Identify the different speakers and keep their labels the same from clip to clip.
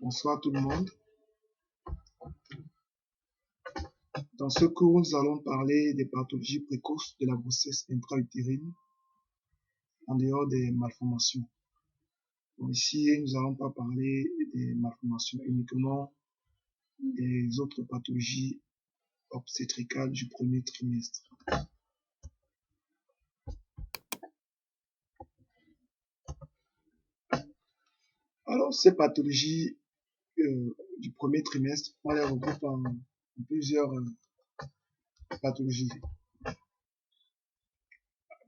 Speaker 1: Bonsoir tout le monde. Dans ce cours, nous allons parler des pathologies précoces de la grossesse intra-utérine en dehors des malformations. Donc ici, nous n'allons pas parler des malformations, uniquement des autres pathologies obstétricales du premier trimestre. Alors, ces pathologies du premier trimestre, on les regroupe en plusieurs pathologies,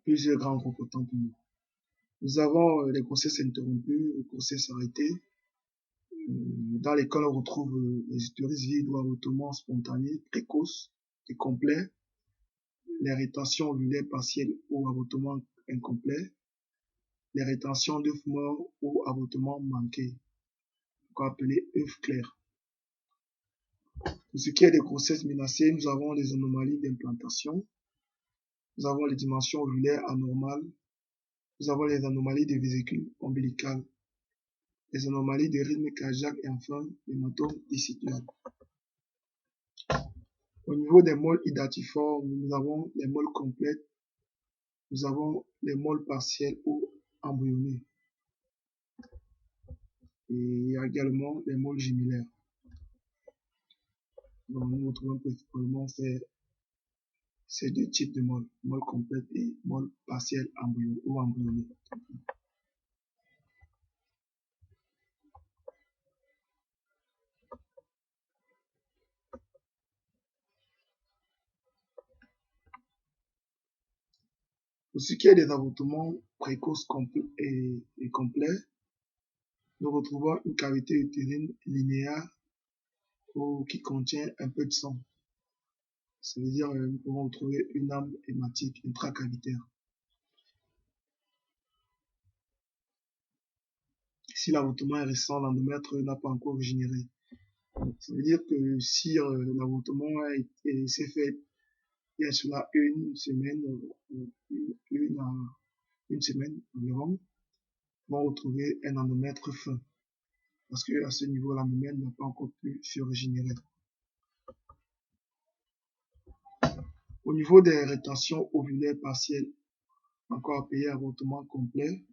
Speaker 1: plusieurs grands groupes autant pour nous. Nous avons les grossesses interrompues, les grossesses arrêtées, dans lesquelles on retrouve les utérus vides ou avortements spontanés, précoces et complets, les rétentions ovulaires partielles ou avortements incomplets, les rétentions d'œufs morts ou avortements manqués, qu'on appelle œufs clairs. Pour ce qui est des grossesses menacées, nous avons les anomalies d'implantation, nous avons les dimensions ovulaires anormales, nous avons les anomalies des vésicules ombilicales, les anomalies de rythme cardiaque et enfin l'hématome décidual. Au niveau des moles idatiformes, nous avons les moles complètes, nous avons les moles partiels ou embryonnés. Et il y a également les moles gémellaires. Donc nous retrouvons principalement ces deux types de moles, moles complètes et moles partiels ou embryonnés. Pour ce qui est des avortements précoces et complets, nous retrouvons une cavité utérine linéaire ou qui contient un peu de sang. Ça veut dire nous pouvons retrouver une âme hématique intracavitaire. Si l'avortement est récent, l'endomètre n'a pas encore régénéré. Ça veut dire que si l'avortement s'est fait il y a cela une semaine environ, on va retrouver un endomètre fin. Parce que à ce niveau, l'endomètre n'a pas encore pu se régénérer. Au niveau des rétentions ovulaires partielles, encore appelées avortement complet,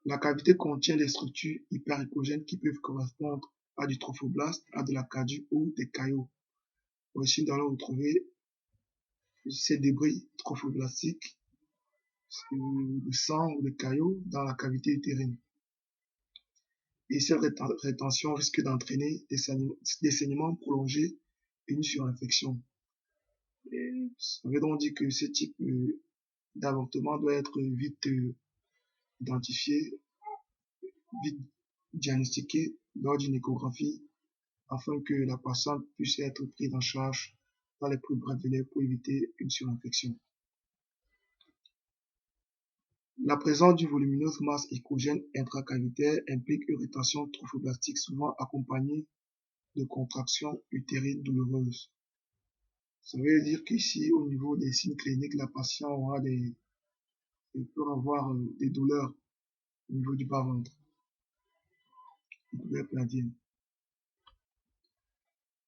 Speaker 1: la cavité contient des structures hyperéchogènes qui peuvent correspondre à du trophoblaste, à de la cardie ou des caillots. Ici, nous allons retrouver ces débris trophoblastiques, de sang ou de caillots dans la cavité utérine. Et cette rétention risque d'entraîner des saignements prolongés et une surinfection. Ça veut donc dire que ce type d'avortement doit être vite identifié, vite diagnostiqué lors d'une échographie afin que la patiente puisse être prise en charge dans les plus brefs délais pour éviter une surinfection. La présence d'une volumineuse masse échogène intracavitaire implique une rétention trophoblastique souvent accompagnée de contractions utérines douloureuses. Ça veut dire qu'ici, au niveau des signes cliniques, la patiente aura peut avoir des douleurs au niveau du bas-ventre, une douleur pelvienne.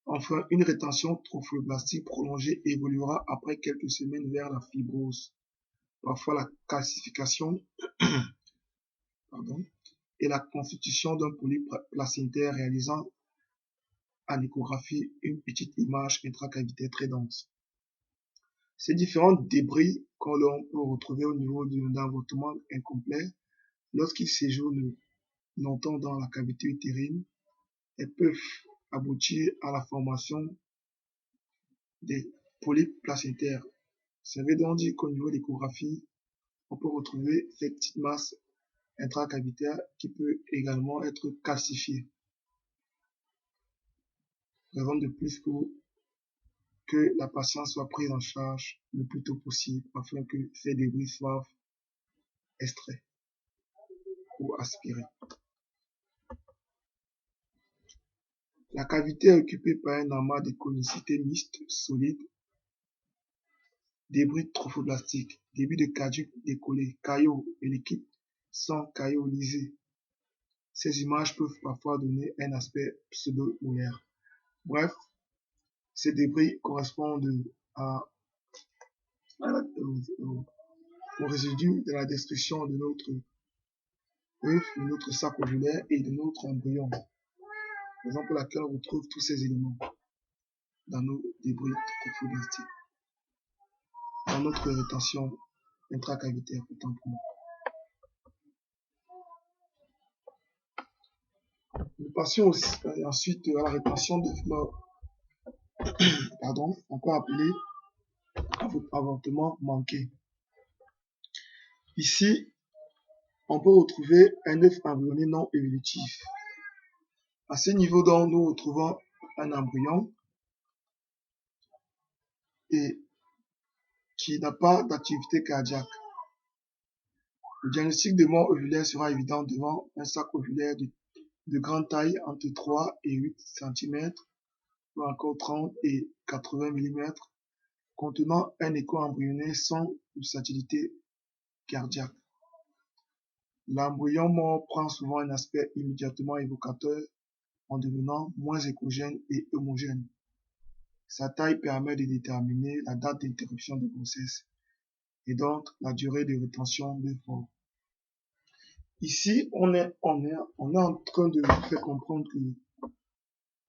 Speaker 1: Enfin, une rétention trophoblastique prolongée évoluera après quelques semaines vers la fibrose, parfois la calcification et la constitution d'un polype placentaire réalisant en échographie une petite image intracavitaire très dense. Ces différents débris que l'on peut retrouver au niveau d'un avortement incomplet, lorsqu'ils séjournent longtemps dans la cavité utérine, elles peuvent aboutir à la formation des polypes placentaires. Ça veut donc dire qu'au niveau de l'échographie, on peut retrouver cette petite masse intracavitaire qui peut également être calcifiée. Raison de plus pour que la patiente soit prise en charge le plus tôt possible afin que ces débris soient extraits ou aspirés. La cavité est occupée par un amas de conicité mixte solide, débris trophoblastiques, débris de caduc décollés, caillots et liquides sans caillots lisés. ces images peuvent parfois donner un aspect pseudo-molaire. Bref, ces débris correspondent au résidu de la destruction de notre œuf, de notre sac ovulaire et de notre embryon. Raison pour laquelle on retrouve tous ces éléments dans nos débris trophoblastiques, dans notre rétention intracavitaire, autant pour moi. Nous passions ensuite à la rétention de encore appelé avortement manqué. Ici, on peut retrouver un œuf embryonné non évolutif. À ce niveau, donc, nous retrouvons un embryon et qui n'a pas d'activité cardiaque. Le diagnostic de mort ovulaire sera évident devant un sac ovulaire de grande taille entre 3 et 8 cm ou encore 30 et 80 mm contenant un écho embryonnaire sans pulsatilité cardiaque. L'embryon mort prend souvent un aspect immédiatement évocateur en devenant moins échogène et homogène. Sa taille permet de déterminer la date d'interruption de grossesse et donc la durée de rétention de mort. Ici, on est en train de faire comprendre que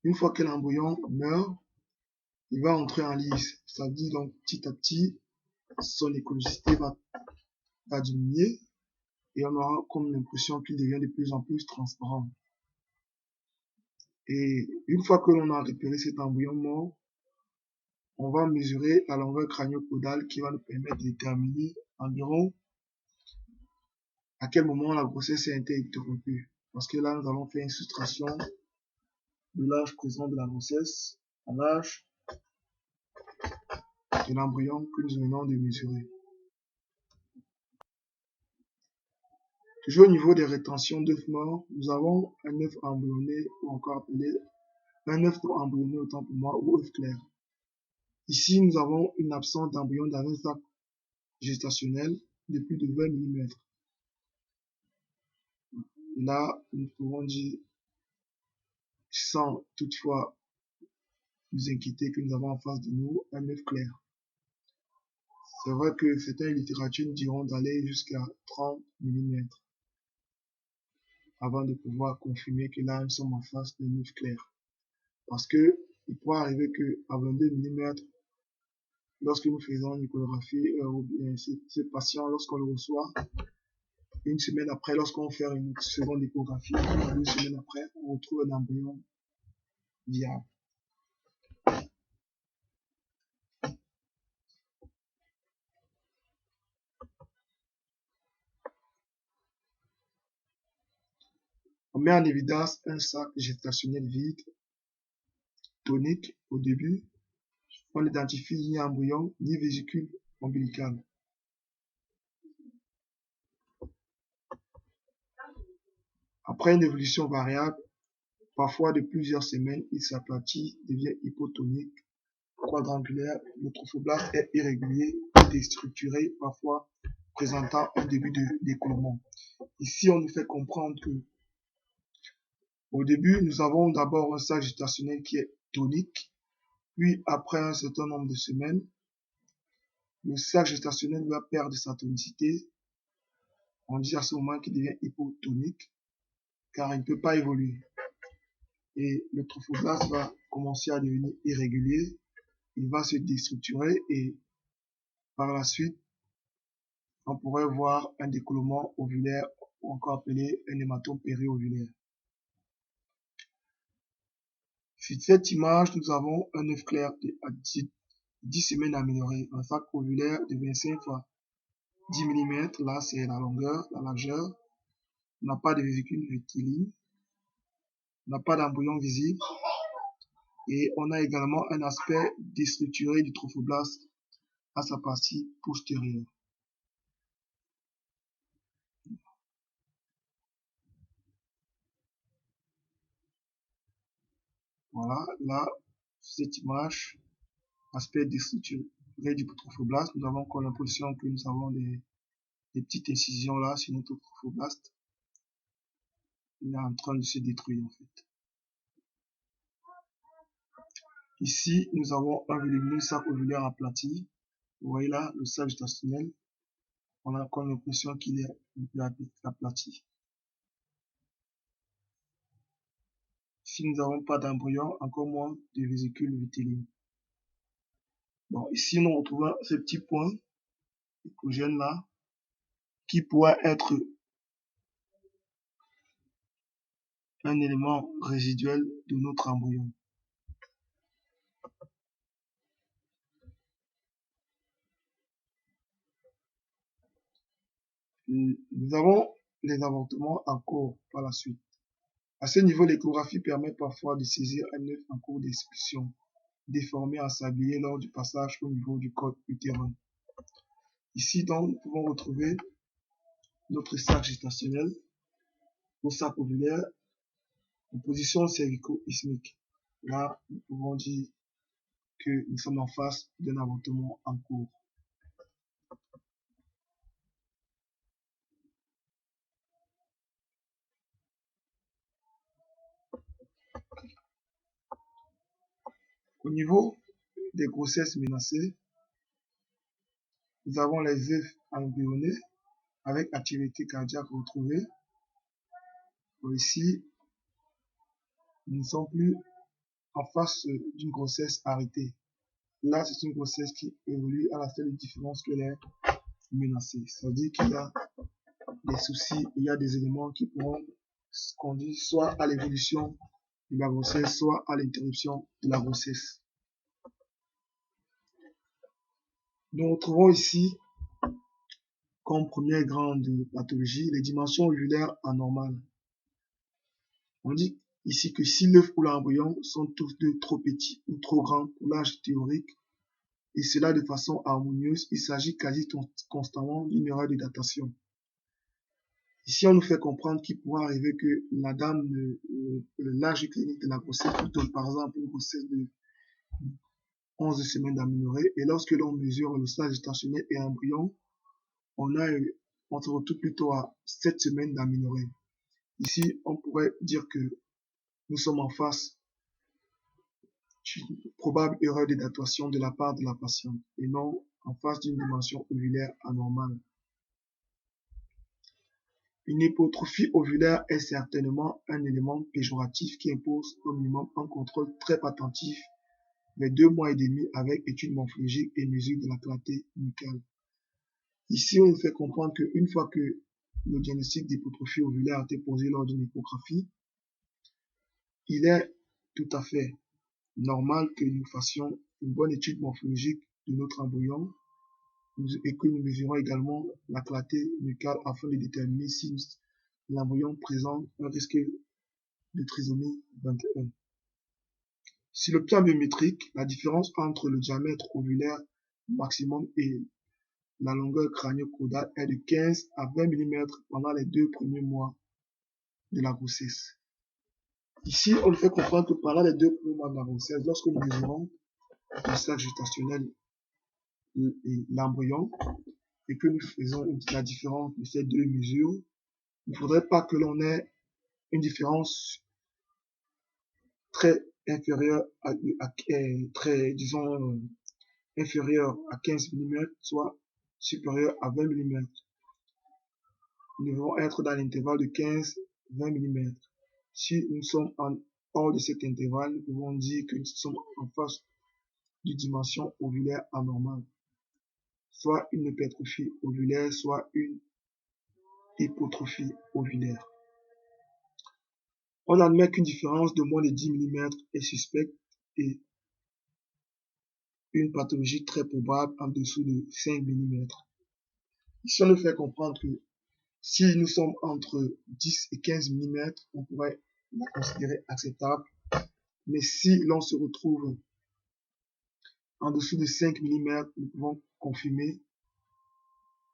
Speaker 1: une fois que l'embryon meurt, il va entrer en lyse. Ça dit donc petit à petit, son écologicité va diminuer et on aura comme l'impression qu'il devient de plus en plus transparent. Et une fois que l'on a repéré cet embryon mort, on va mesurer la longueur crânio-caudale qui va nous permettre de déterminer environ à quel moment la grossesse a été interrompue. Parce que là, nous allons faire une soustraction de l'âge présent de la grossesse à l'âge de l'embryon que nous venons de mesurer. Toujours au niveau des rétentions d'œufs morts, nous avons un œuf embryonné ou encore appelé un œuf non embryonné autant pour moi ou œuf clair. Ici, nous avons une absence d'embryon dans un sac gestationnel de plus de 20 mm. Là, nous pouvons dire, sans toutefois nous inquiéter, que nous avons en face de nous un œuf clair. C'est vrai que certaines littératures diront d'aller jusqu'à 30 mm avant de pouvoir confirmer que là, nous sommes en face d'un œuf clair. Parce que il pourrait arriver qu'à 22 mm, lorsque nous faisons une échographie, ou bien ce patient, lorsqu'on le reçoit, une semaine après, lorsqu'on fait une seconde échographie, une semaine après, on retrouve un embryon viable. On met en évidence un sac gestationnel vide, tonique au début. On n'identifie ni embryon ni vésicule ombilicale. Après une évolution variable, parfois de plusieurs semaines, il s'aplatit, devient hypotonique, quadrangulaire. Le trophoblaste est irrégulier et déstructuré, parfois présentant un début d'écoulement. Ici, on nous fait comprendre que au début, nous avons d'abord un sac gestationnel qui est tonique, puis après un certain nombre de semaines, le sac gestationnel va perdre sa tonicité. On dit à ce moment qu'il devient hypotonique, car il ne peut pas évoluer. Et le trophoblaste va commencer à devenir irrégulier, il va se déstructurer et par la suite, on pourrait voir un décollement ovulaire ou encore appelé un hématome périovulaire. Sur cette image, nous avons un œuf clair à 10 semaines amélioré, un sac ovulaire de 25 fois 10 mm, là c'est la longueur, la largeur, on n'a pas de vésicule rectiligne, on n'a pas d'embryon visible et on a également un aspect déstructuré du trophoblaste à sa partie postérieure. Voilà, là, cette image, aspect déstructuré du trophoblaste, nous avons encore l'impression que nous avons des petites incisions là sur notre trophoblaste. il est en train de se détruire en fait. Ici, nous avons un volumineux sac ovulaire aplati. Vous voyez là, le sac gestationnel. On a encore l'impression qu'il est un peu aplati. Ici, nous n'avons pas d'embryon, encore moins de vésicule vitelline. Bon, ici, nous retrouvons ce petit point écogène là, qui pourrait être un élément résiduel de notre embryon. Nous avons les avortements en cours par la suite. À ce niveau, l'échographie permet parfois de saisir un œuf en cours d'expulsion, déformé en sablier lors du passage au niveau du col utérin. Ici, donc, nous pouvons retrouver notre sac gestationnel, nos sacs ovulaires, en position cervico-isthmique. Là, nous pouvons dire que nous sommes en face d'un avortement en cours. Au niveau des grossesses menacées, nous avons les œufs embryonnés avec activité cardiaque retrouvée. Ici, nous ne sommes plus en face d'une grossesse arrêtée. Là, c'est une grossesse qui évolue à la seule différence qu'elle est menacée. C'est-à-dire qu'il y a des soucis, il y a des éléments qui pourront conduire soit à l'évolution de la grossesse, soit à l'interruption de la grossesse. Nous retrouvons ici, comme première grande pathologie, les dimensions ovulaires anormales. On dit ici que si l'œuf ou l'embryon sont tous deux trop petits ou trop grands pour l'âge théorique, et cela de façon harmonieuse, il s'agit quasi constamment d'une erreur de datation. Ici, on nous fait comprendre qu'il pourrait arriver que la dame, l'âge clinique de la grossesse, donne par exemple une grossesse de 11 semaines d'aménorrhée, et lorsque l'on mesure le stade gestationnel et embryon, on se retrouve plutôt à 7 semaines d'aménorrhée. Ici, on pourrait dire que nous sommes en face d'une probable erreur de datation de la part de la patiente, et non en face d'une dimension ovulaire anormale. Une hypotrophie ovulaire est certainement un élément péjoratif qui impose au minimum un contrôle très attentif les 2 mois et demi avec étude morphologique et mesure de la clarté nucale. Ici, on nous fait comprendre qu'une fois que le diagnostic d'hypotrophie ovulaire a été posé lors d'une échographie, il est tout à fait normal que nous fassions une bonne étude morphologique de notre embryon et que nous mesurons également la clarté nucale afin de déterminer si l'embryon présente un risque de trisomie 21. Sur le plan biométrique, la différence entre le diamètre ovulaire maximum et la longueur crânio-caudale est de 15 à 20 mm pendant les 2 premiers mois de la grossesse. Ici, on nous fait comprendre que pendant les 2 premiers mois de la grossesse, lorsque nous mesurons le sac gestationnel et l'embryon, et que nous faisons la différence de ces 2 mesures, il ne faudrait pas que l'on ait une différence très inférieure inférieure à 15 mm, soit supérieure à 20 mm. Nous devons être dans l'intervalle de 15-20 mm. Si nous sommes hors de cet intervalle, nous pouvons dire que nous sommes en face d'une dimension ovulaire anormale, soit une hypertrophie ovulaire, soit une hypotrophie ovulaire. On admet qu'une différence de moins de 10 mm est suspecte et une pathologie très probable en dessous de 5 mm. Ici, on nous fait comprendre que si nous sommes entre 10 et 15 mm, on pourrait la considérer acceptable. Mais si l'on se retrouve en dessous de 5 mm, nous pouvons confirmer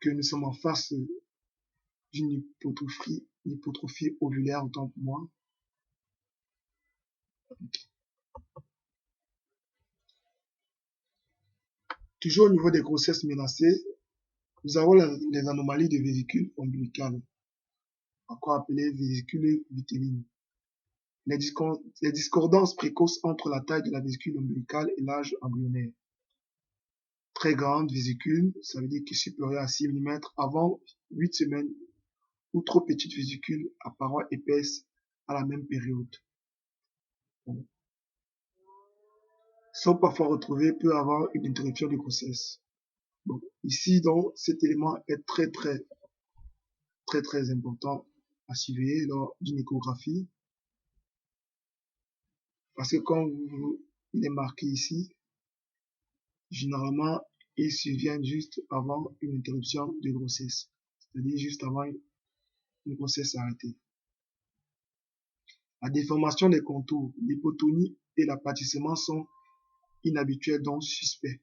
Speaker 1: que nous sommes en face d'une hypotrophie ovulaire, autant pour moi. Toujours au niveau des grossesses menacées, nous avons les anomalies de vésicule ombilicale. encore appelée vésicule vitelline. Les discordances précoces entre la taille de la vésicule ombilicale et l'âge embryonnaire. Très grande vésicule, ça veut dire qu'elle est supérieure à 6 mm avant 8 semaines, ou trop petite vésicule à parois épaisses à la même période. Sont parfois retrouvés peut avoir une interruption de grossesse. Bon, ici, donc, cet élément est très important à surveiller lors d'une échographie. Parce que il est marqué ici, généralement, il survient juste avant une interruption de grossesse. C'est-à-dire juste avant une grossesse arrêtée. La déformation des contours, l'hypotonie et l'aplatissement sont inhabituels, donc suspects,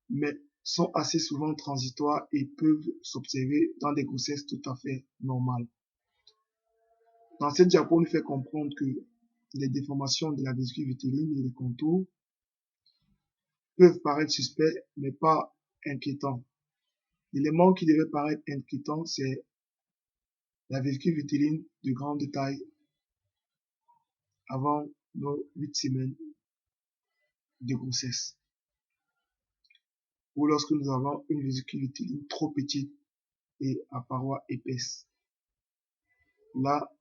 Speaker 1: mais sont assez souvent transitoires et peuvent s'observer dans des grossesses tout à fait normales. Dans cette diapo, on nous fait comprendre que les déformations de la vésicule vitelline et des contours peuvent paraître suspects, mais pas inquiétants. L'élément qui devait paraître inquiétant, c'est la vésicule vitelline de grande taille avant nos 8 semaines de grossesse. Ou lorsque nous avons une vésicule vitelline trop petite et à parois épaisses. Là,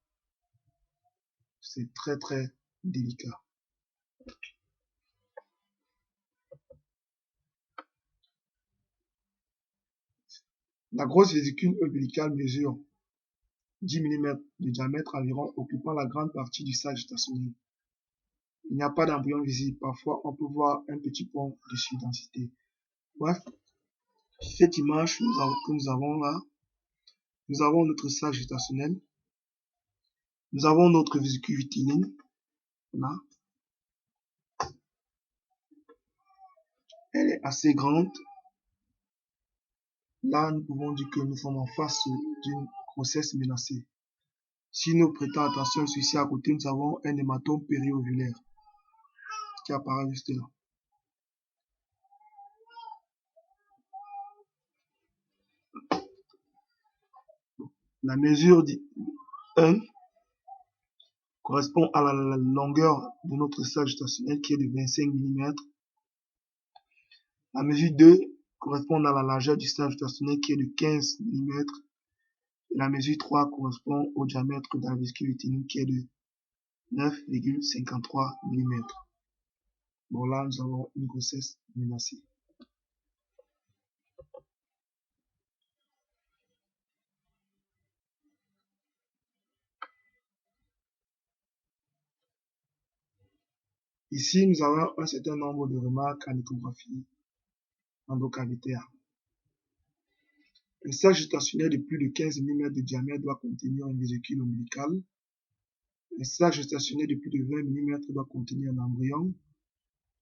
Speaker 1: c'est très délicat. La grosse vésicule ombilicale mesure 10 mm de diamètre environ, occupant la grande partie du sac gestationnel. Il n'y a pas d'embryon visible. Parfois, on peut voir un petit point de surdensité. Bref, cette image que nous avons là, nous avons notre sac gestationnel. Nous avons notre vésicule vitelline. Là. Elle est assez grande. Là, nous pouvons dire que nous sommes en face d'une grossesse menacée. Si nous prêtons attention ici à côté, nous avons un hématome périovulaire qui apparaît juste là. La mesure 1 correspond à la longueur de notre sac gestationnel qui est de 25 mm. La mesure 2 correspond à la largeur du sac gestationnel qui est de 15 mm. Et la mesure 3 correspond au diamètre de la vésicule vitelline qui est de 9,53 mm. Bon, là, nous avons une grossesse menacée. Ici, nous avons un certain nombre de remarques en échographie endocavitaire. Un sac gestationnel de plus de 15 mm de diamètre doit contenir une vésicule ombilicale. Un sac gestationnel de plus de 20 mm doit contenir un embryon.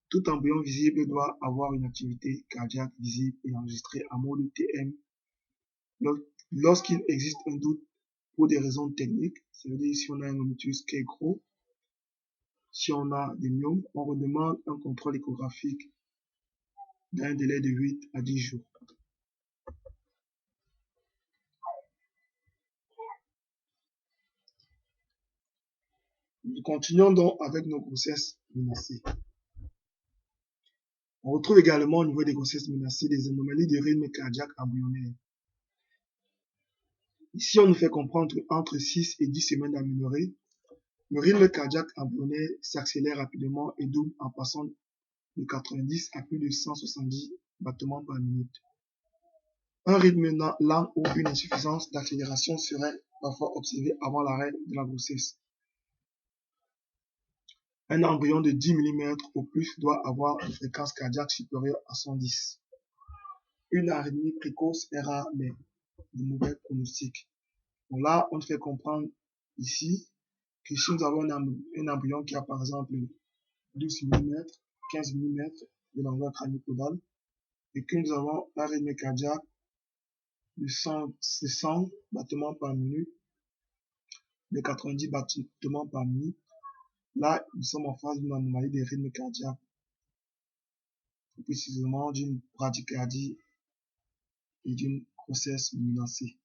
Speaker 1: Tout embryon visible doit avoir une activité cardiaque visible et enregistrée en mode TM. Lorsqu'il existe un doute pour des raisons techniques, ça veut dire si on a un ovitus qui est gros, si on a des myomes, on redemande un contrôle échographique d'un délai de 8 à 10 jours. Nous continuons donc avec nos grossesses menacées. On retrouve également au niveau des grossesses menacées des anomalies de rythme cardiaque embryonnaire. Ici, on nous fait comprendre qu'entre 6 et 10 semaines d'aménorrhée, le rythme cardiaque embryonnaire s'accélère rapidement et double en passant de 90 à plus de 170 battements par minute. Un rythme lent ou une insuffisance d'accélération serait parfois observé avant l'arrêt de la grossesse. Un embryon de 10 mm au plus doit avoir une fréquence cardiaque supérieure à 110. Une arythmie précoce est rare, mais de mauvais pronostic. Bon, là, on te fait comprendre ici que si nous avons un embryon qui a par exemple 12 mm, 15 mm de longueur crânio-caudale et que nous avons un rythme cardiaque de 100 battements par minute, de 90 battements par minute, là, nous sommes en phase d'une anomalie des rythmes cardiaques, plus précisément d'une bradycardie et d'une grossesse menacée.